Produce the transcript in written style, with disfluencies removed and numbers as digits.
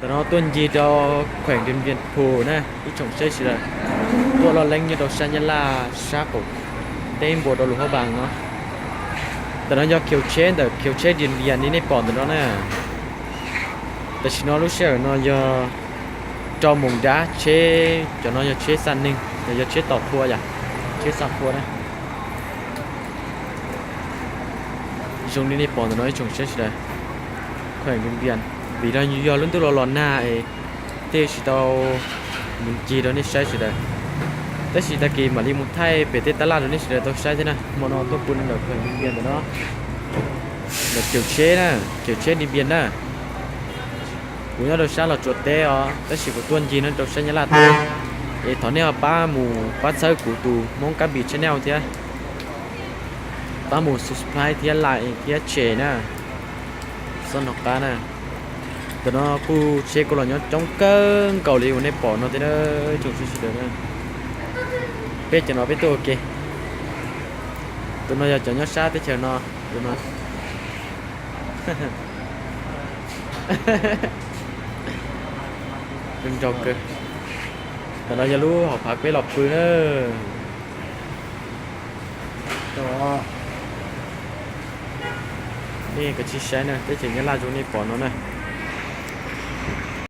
แต่nó tuân gì cho khoảng điện viên phù nè ít trồng xây sửaตัวเราเล็งnhư đồ xanh như là sa cổ tên bộ đồ lục hoa bằng nóแต่nó do kiểu chế điện viên này bỏ từ đó nèแต่chỉ nó lúc xưa nó do cho mùng đá chế cho nó do chế san ninh rồi do chế tọt thua vậy chế sập thua nè dùng đi bỏ từ nó trồng xây sửa khoảng điện viên vì đó như do lớn tôi lo lòn na ấy thế chỉ tao mình chỉ đó nên sai sửaแต่สิตะกี้มาลีมุไทยไปเตตลาดนี่สิตัวใช้ที่นะมอนอตัวปุ่นเดี๋ยวเคยเบียนเนาะเดี๋ยวเกี่ยวเช่นะเกี่ยวเช่ดิเบียนนะกูเนี่ยเราใช้เราจดเตะอ๋อแต่สิกูตัวจีนนั่นเราใช้ยาลาตัวเอตอนนี้ป้าหมูป้าใช้กูตูมองกับบีชแนลเทียป้าหมูสุดท้ายเทียลายเทียเชนะสนุกกันนะแต่เนาะกูเช็คกูหล่อเนาะจ้องเกิ้งเกาหลีวันนี้ปอเนาะที่เด้อจุดสุดเด้อนะbiết cho nó biết tôi ok tụi nó giờ cho nó sát tới chờ nó tụi nó đừng chọc cơ tụi nó giờ lú học phạt với lọc cười nữa đóนี่ก็ชี้ใช้นะแต่ถึงเวลาจุนี้ปอนเนาะนะ